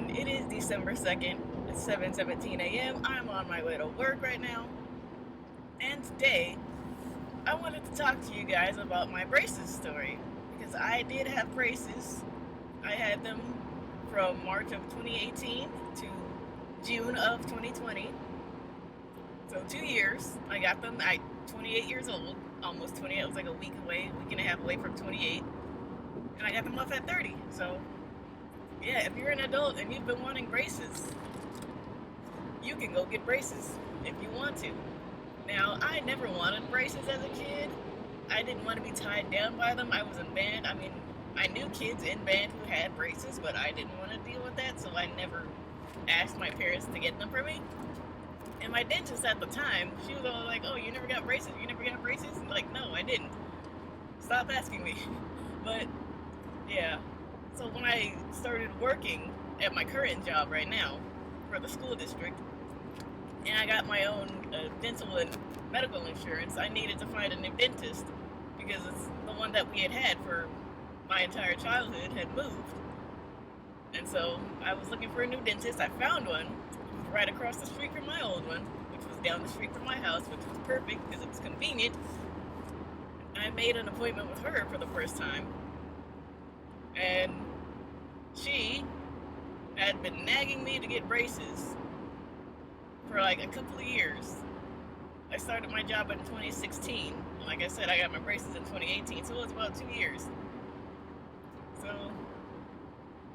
everyone. It is December 2nd. It's 7:17 a.m. I'm on my way to work right now. And today, I wanted to talk to you guys about my braces story. Because I did have braces. I had them from March of 2018 to June of 2020. So 2 years. I got them at 28 years old. Almost 28. I was like a week and a half away from 28. And I got them off at 30. So yeah, if you're an adult and you've been wanting braces, you can go get braces if you want to. Now, I never wanted braces as a kid. I didn't want to be tied down by them. I was in band. I mean, I knew kids in band who had braces, but I didn't want to deal with that, so I never asked my parents to get them for me. And my dentist at the time, she was all like, "Oh, you never got braces? You never got braces?" And like, no, I didn't. Stop asking me. But, yeah. So when I started working at my current job right now for the school district, and I got my own dental and medical insurance, I needed to find a new dentist because it's the one that we had for my entire childhood had moved. And so I was looking for a new dentist. I found one right across the street from my old one, which was down the street from my house, which was perfect because it was convenient. I made an appointment with her for the first time. And she had been nagging me to get braces for like a couple of years. I started my job in 2016. Like I said, I got my braces in 2018, so it was about 2 years. So,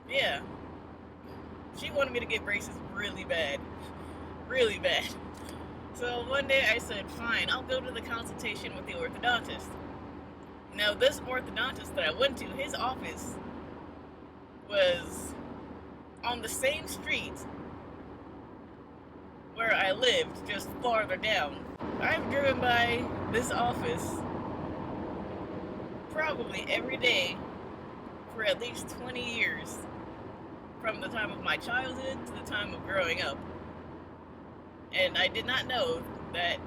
yeah. She wanted me to get braces really bad. Really bad. So one day I said, fine, I'll go to the consultation with the orthodontist. Now, this orthodontist that I went to, his office was on the same street where I lived, just farther down. I've driven by this office probably every day for at least 20 years, from the time of my childhood to the time of growing up. And I did not know that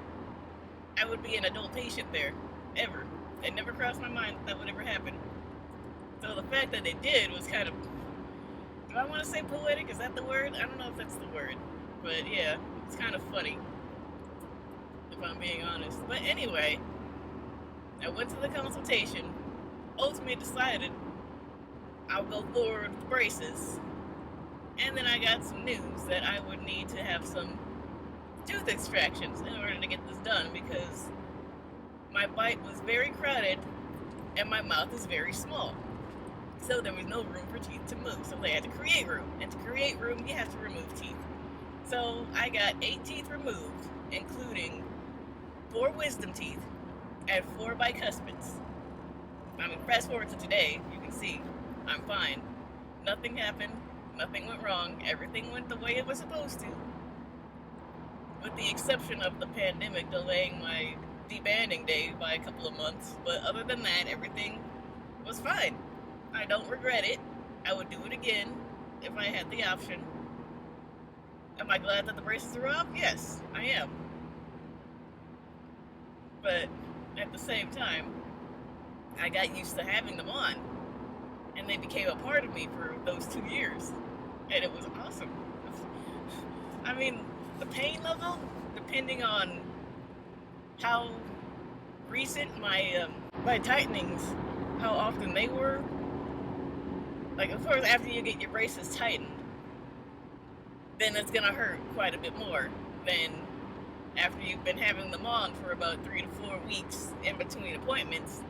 I would be an adult patient there, ever. It never crossed my mind that would ever happen. So the fact that it did was kind of, do I want to say poetic? Is that the word? I don't know if that's the word. But yeah, it's kind of funny, if I'm being honest. But anyway, I went to the consultation, ultimately decided I'll go forward with braces. And then I got some news that I would need to have some tooth extractions in order to get this done because my bite was very crowded and my mouth is very small. So there was no room for teeth to move. So they had to create room. And to create room, you have to remove teeth. So I got 8 teeth removed, including 4 wisdom teeth and 4 bicuspids. I mean, fast forward to today, you can see I'm fine. Nothing happened. Nothing went wrong. Everything went the way it was supposed to. With the exception of the pandemic delaying my debanding day by a couple of months. But other than that, everything was fine. I don't regret it. I would do it again if I had the option. Am I glad that the braces are off? Yes, I am. But at the same time, I got used to having them on. And they became a part of me for those 2 years. And it was awesome. I mean, the pain level, depending on how recent my tightenings, how often they were. Like, of course, after you get your braces tightened, then it's gonna hurt quite a bit more than after you've been having them on for about 3 to 4 weeks in between appointments.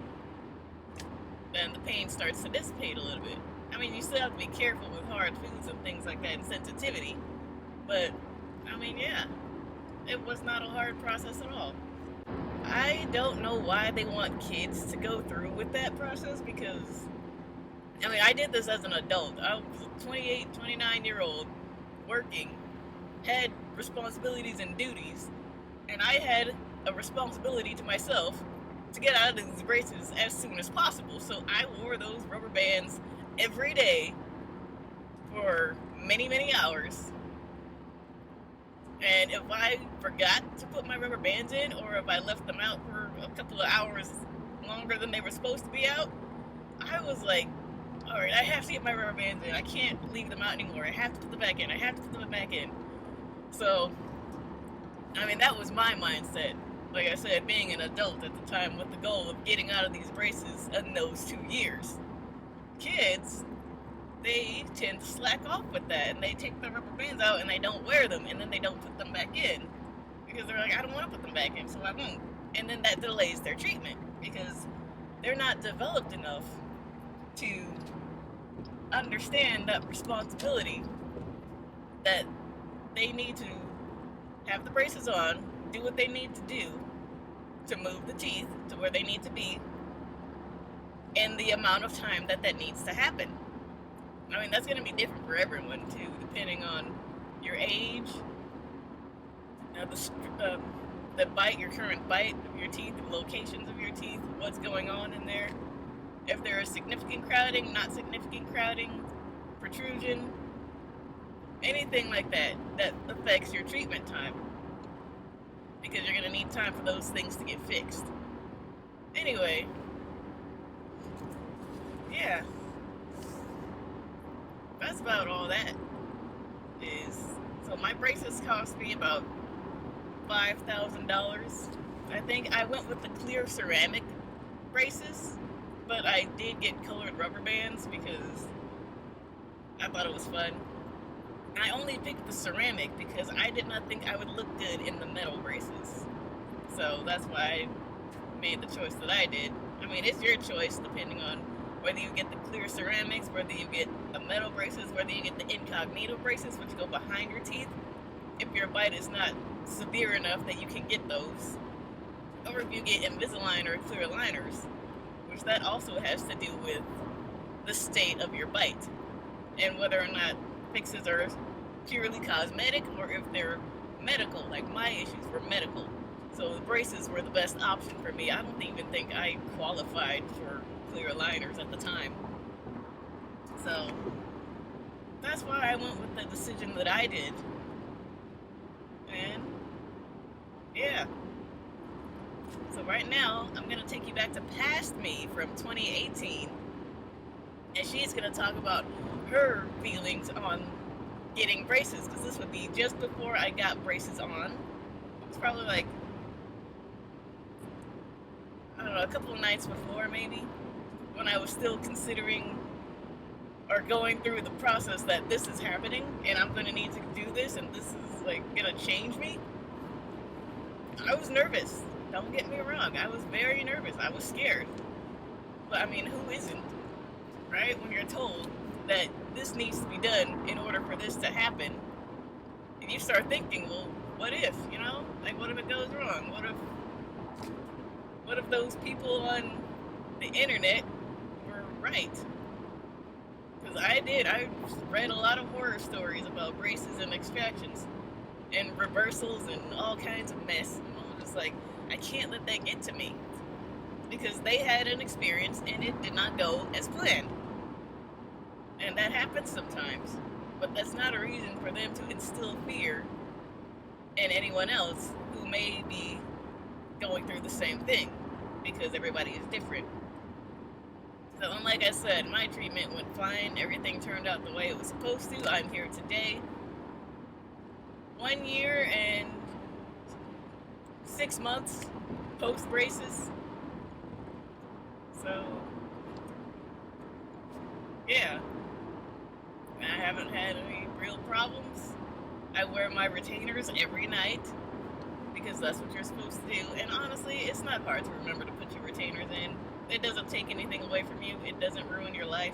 Then the pain starts to dissipate a little bit. I mean, you still have to be careful with hard foods and things like that and sensitivity. But, I mean, yeah, it was not a hard process at all. I don't know why they want kids to go through with that process because, I mean, I did this as an adult. I was a 28, 29-year-old working, had responsibilities and duties, and I had a responsibility to myself to get out of these braces as soon as possible. So I wore those rubber bands every day for many, many hours. And if I forgot to put my rubber bands in, or if I left them out for a couple of hours longer than they were supposed to be out, I was like, alright, I have to get my rubber bands in. I can't leave them out anymore. I have to put them back in. I have to put them back in. So, I mean, that was my mindset. Like I said, being an adult at the time with the goal of getting out of these braces in those 2 years. Kids, they tend to slack off with that, and they take the rubber bands out and they don't wear them, and then they don't put them back in because they're like, I don't want to put them back in, so I won't. And then that delays their treatment because they're not developed enough to understand that responsibility, that they need to have the braces on, do what they need to do to move the teeth to where they need to be in the amount of time that that needs to happen. I mean, that's going to be different for everyone too, depending on your age, the bite, your current bite of your teeth, the locations of your teeth, what's going on in there. If there is significant crowding, not significant crowding, protrusion, anything like that, that affects your treatment time. Because you're going to need time for those things to get fixed. Anyway, yeah. That's about all that is. So my braces cost me about $5,000. I think I went with the clear ceramic braces, but I did get colored rubber bands because I thought it was fun. I only picked the ceramic because I did not think I would look good in the metal braces. So that's why I made the choice that I did. I mean, it's your choice depending on whether you get the clear ceramics, whether you get the metal braces, whether you get the incognito braces, which go behind your teeth, if your bite is not severe enough that you can get those. Or if you get Invisalign or clear aligners, which that also has to do with the state of your bite and whether or not fixes are purely cosmetic or if they're medical. Like my issues were medical, so the braces were the best option for me. I don't even think I qualified for clear aligners at the time, so that's why I went with the decision that I did. And yeah, so right now I'm gonna take you back to past me from 2018, and she's gonna talk about her feelings on getting braces, because this would be just before I got braces on. It's probably like, I don't know, a couple of nights before maybe, when I was still considering or going through the process that this is happening and I'm going to need to do this and this is like going to change me. I was nervous. Don't get me wrong. I was very nervous. I was scared. But I mean, who isn't? Right? When you're told that this needs to be done in order for this to happen, and you start thinking, well, what if, you know? Like, what if it goes wrong? What if those people on the internet were right? Because I read a lot of horror stories about braces and extractions and reversals and all kinds of mess. And I was just like, I can't let that get to me. Because they had an experience and it did not go as planned. And that happens sometimes. But that's not a reason for them to instill fear in anyone else who may be going through the same thing. Because everybody is different. So, and like I said, my treatment went fine. Everything turned out the way it was supposed to. I'm here today. 1 year and 6 months post braces. So, yeah. I haven't had any real problems. I wear my retainers every night because that's what you're supposed to do. And honestly, it's not hard to remember to put your retainers in. It doesn't take anything away from you. It doesn't ruin your life.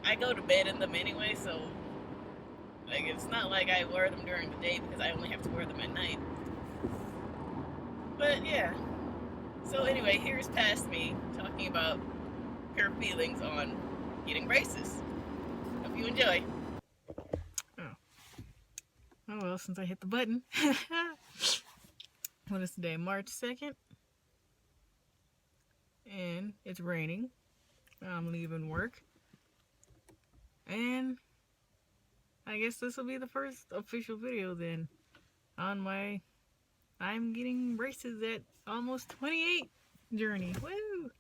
I go to bed in them anyway, so like it's not like I wear them during the day because I only have to wear them at night. But yeah. So anyway, here's past me talking about her feelings on getting braces. Hope you enjoy. Oh well, since I hit the button. What is today? March 2nd? And it's raining. I'm leaving work. And I guess this will be the first official video then on my I'm getting braces at almost 28 journey. Woo!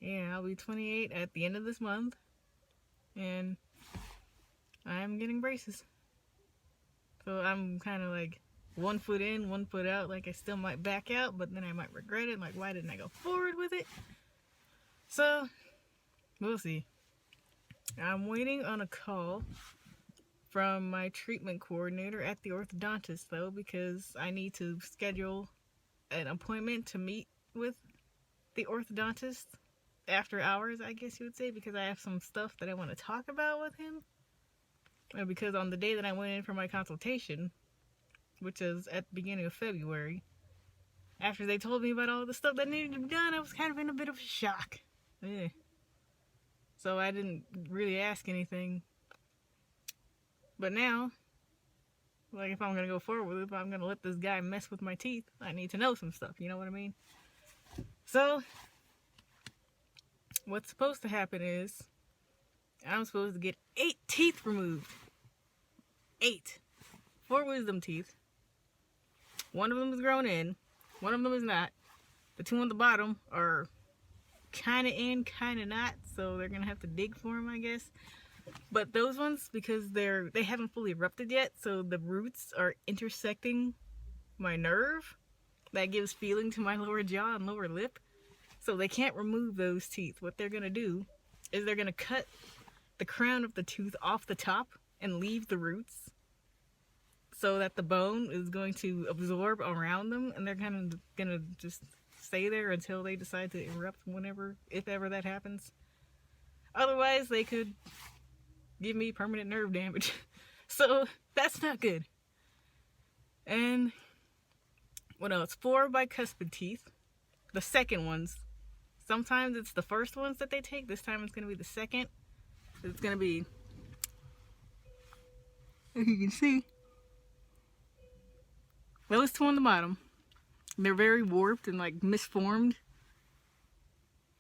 Yeah, I'll be 28 at the end of this month. and I'm getting braces. So I'm kind of like 1 foot in, 1 foot out. Like I still might back out, but then I might regret it. Like, why didn't I go forward with it? So we'll see. I'm waiting on a call from my treatment coordinator at the orthodontist, though, because I need to schedule an appointment to meet with the orthodontist after hours, I guess you would say, because I have some stuff that I want to talk about with him. And because on the day that I went in for my consultation, which was at the beginning of February, after they told me about all the stuff that needed to be done, I was kind of in a bit of a shock. Yeah. So I didn't really ask anything. But now, like, if I'm going to go forward with it, if I'm going to let this guy mess with my teeth, I need to know some stuff, you know what I mean? So, what's supposed to happen is, I'm supposed to get 8 teeth removed. 8. 4 wisdom teeth. 1 of them is grown in. 1 of them is not. The 2 on the bottom are kind of in, kind of not, so they're going to have to dig for them, I guess. But those ones, because they haven't fully erupted yet, so the roots are intersecting my nerve that gives feeling to my lower jaw and lower lip. So they can't remove those teeth. What they're going to do is they're going to cut the crown of the tooth off the top and leave the roots, so that the bone is going to absorb around them, and they're kind of going to just stay there until they decide to erupt whenever, if ever that happens. Otherwise, they could give me permanent nerve damage. So that's not good. And what else? 4 bicuspid teeth. The second ones. Sometimes it's the first ones that they take. This time it's going to be the second. It's going to be, as you can see, those 2 on the bottom. They're very warped and like misformed.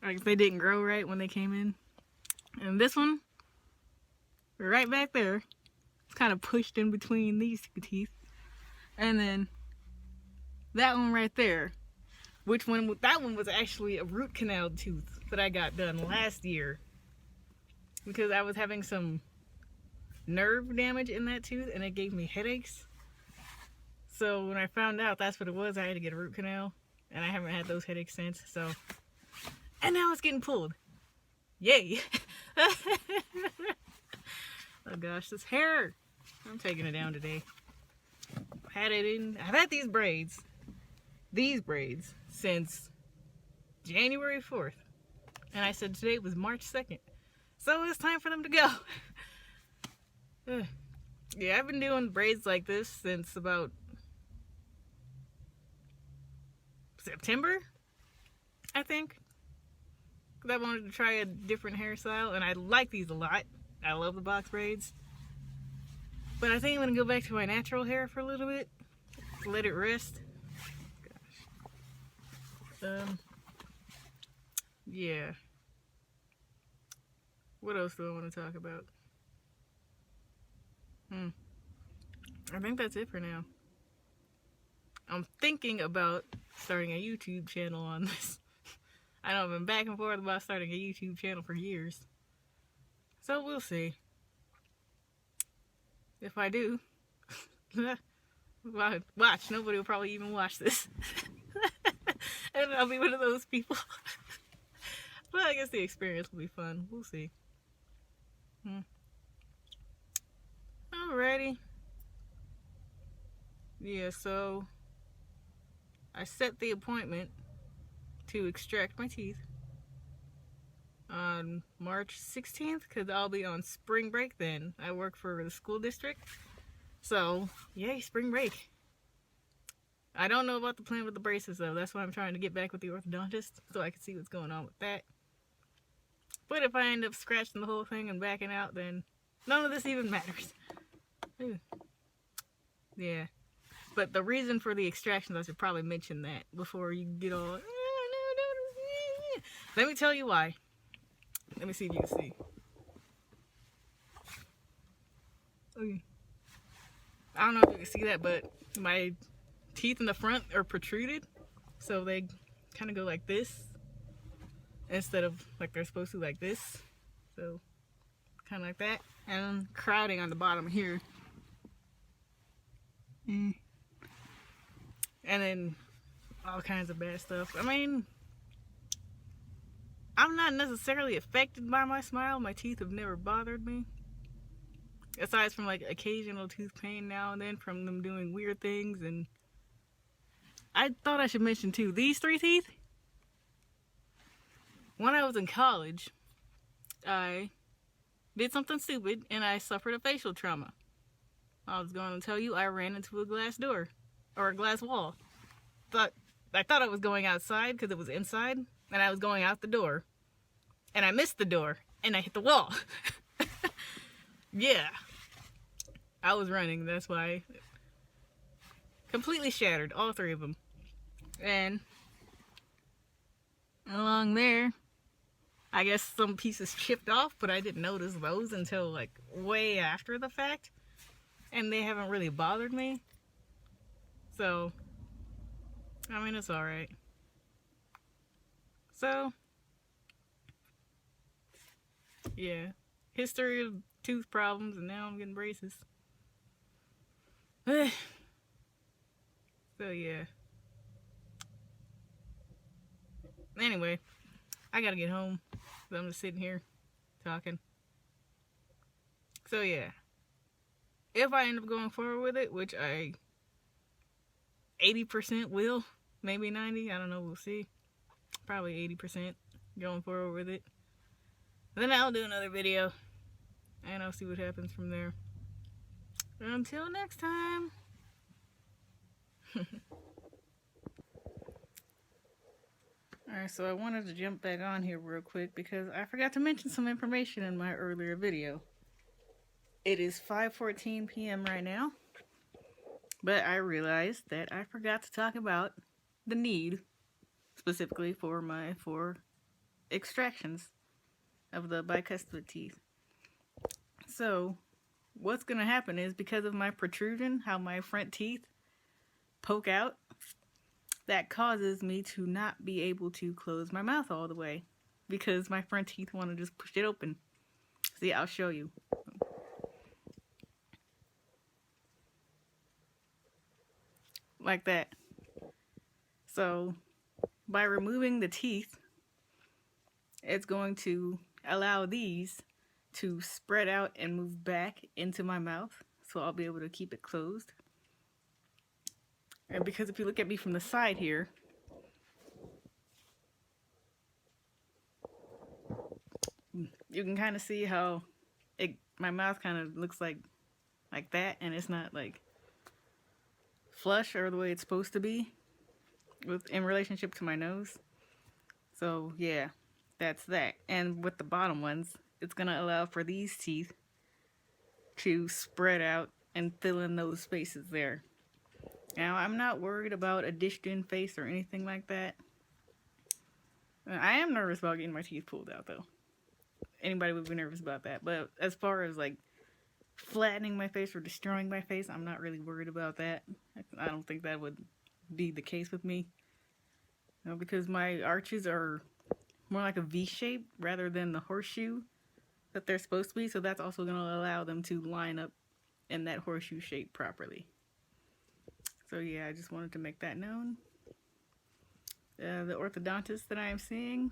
Like they didn't grow right when they came in. And this one, right back there, it's kind of pushed in between these 2 teeth. And then that one right there, that one was actually a root canal tooth that I got done last year, because I was having some nerve damage in that tooth and it gave me headaches. So when I found out that's what it was, I had to get a root canal, and I haven't had those headaches since. So, and now it's getting pulled. Yay! Oh gosh, this hair! I'm taking it down today. I've had these braids since January 4th, and I said today was March 2nd, so it's time for them to go. Yeah, I've been doing braids like this since about September, I think, because I wanted to try a different hairstyle, and I like these a lot. I love the box braids, but I think I'm going to go back to my natural hair for a little bit, let it rest. Gosh. Yeah. What else do I want to talk about? I think that's it for now. I'm thinking about starting a YouTube channel on this. I know I've been back and forth about starting a YouTube channel for years. So we'll see. If I do, watch, nobody will probably even watch this. And I'll be one of those people. But I guess the experience will be fun. We'll see. Alrighty. Yeah, so I set the appointment to extract my teeth on March 16th, because I'll be on spring break then. I work for the school district, so yay, spring break. I don't know about the plan with the braces though. That's why I'm trying to get back with the orthodontist, so I can see what's going on with that. But if I end up scratching the whole thing and backing out, then none of this even matters. Yeah. But the reason for the extractions, I should probably mention that before you get all... Let me tell you why. Let me see if you can see. Okay. I don't know if you can see that, but my teeth in the front are protruded. So they kind of go like this, instead of like they're supposed to, like this. So kind of like that, and crowding on the bottom here. And then all kinds of bad stuff. I mean, I'm not necessarily affected by my smile. My teeth have never bothered me. Aside from like occasional tooth pain now and then from them doing weird things. And I thought I should mention too, these 3 teeth. When I was in college, I did something stupid and I suffered a facial trauma. I was going to tell you, I ran into a glass door or a glass wall. I thought I was going outside because it was inside, and I was going out the door, and I missed the door and I hit the wall. Yeah, I was running, that's why. Completely shattered, all 3 of them. And along there, I guess some pieces chipped off, but I didn't notice those until like way after the fact. And they haven't really bothered me. So, I mean, it's alright. So, yeah. History of tooth problems, and now I'm getting braces. So, yeah. Anyway, I gotta get home. So I'm just sitting here talking. So, yeah. If I end up going forward with it, which I 80% will, maybe 90, I don't know, we'll see. Probably 80% going forward with it. Then I'll do another video, and I'll see what happens from there. Until next time. Alright, so I wanted to jump back on here real quick because I forgot to mention some information in my earlier video. It is 5:14 p.m. right now, but I realized that I forgot to talk about the need, specifically for my 4 extractions of the bicuspid teeth. So, what's going to happen is, because of my protrusion, how my front teeth poke out, that causes me to not be able to close my mouth all the way, because my front teeth want to just push it open. See, I'll show you. Like that. So, by removing the teeth, it's going to allow these to spread out and move back into my mouth, so I'll be able to keep it closed. And because if you look at me from the side here, you can kind of see how my mouth kind of looks like that, and it's not like flush or the way it's supposed to be in relationship to my nose. So yeah, that's that. And with the bottom ones, it's gonna allow for these teeth to spread out and fill in those spaces there. Now, I'm not worried about a dished-in face or anything like that. I am nervous about getting my teeth pulled out, though. Anybody would be nervous about that. But as far as, like, flattening my face or destroying my face, I'm not really worried about that. I don't think that would be the case with me. You know, because my arches are more like a V shape rather than the horseshoe that they're supposed to be. So that's also going to allow them to line up in that horseshoe shape properly. So yeah, I just wanted to make that known. The orthodontist that I am seeing,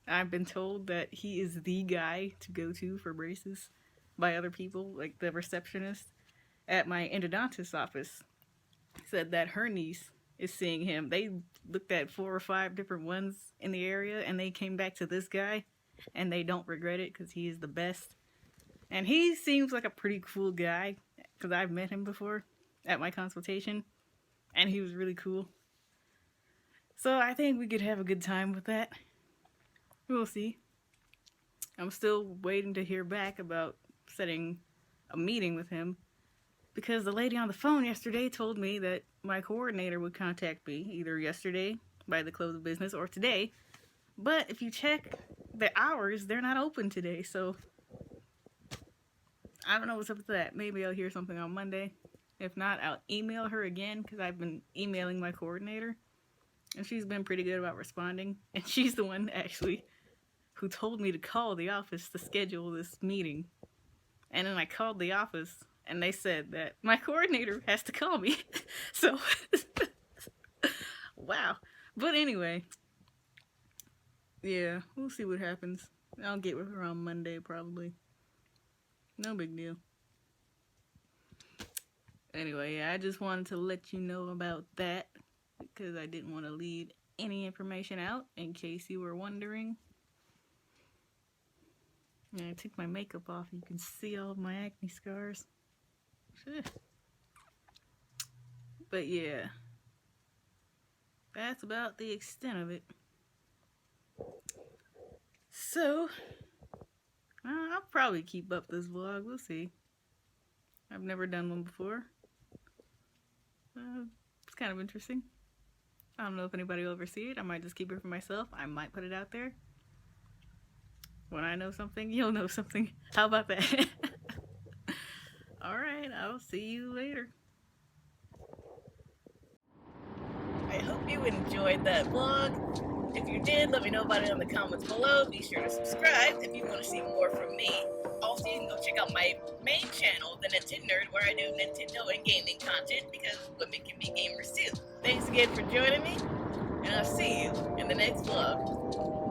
I've been told that he is the guy to go to for braces by other people, like the receptionist at my endodontist office said that her niece is seeing him. They looked at 4 or 5 different ones in the area, and they came back to this guy, and they don't regret it because he is the best. And he seems like a pretty cool guy, because I've met him before at my consultation, and he was really cool. So I think we could have a good time with that. We'll see. I'm still waiting to hear back about setting a meeting with him, because the lady on the phone yesterday told me that my coordinator would contact me either yesterday by the close of business or today. But if you check the hours, they're not open today, so I don't know what's up with that. Maybe I'll hear something on Monday. If not, I'll email her again, because I've been emailing my coordinator, and she's been pretty good about responding. And she's the one, actually, who told me to call the office to schedule this meeting. And then I called the office, and they said that my coordinator has to call me. So, wow. But anyway, yeah, we'll see what happens. I'll get with her on Monday, probably. No big deal. Anyway, yeah, I just wanted to let you know about that, because I didn't want to leave any information out, in case you were wondering. And I took my makeup off, you can see all of my acne scars. But yeah, that's about the extent of it. So, I'll probably keep up this vlog, we'll see. I've never done one before. It's kind of interesting. I don't know if anybody will ever see it. I might just keep it for myself. I might put it out there. When I know something, you'll know something. How about that? Alright, I'll see you later. I hope you enjoyed that vlog. If you did, let me know about it in the comments below. Be sure to subscribe if you want to see more from me. Also, you can go check out my main channel, The Nintendo Nerd, where I do Nintendo and gaming content, because women can be gamers too. Thanks again for joining me, and I'll see you in the next vlog.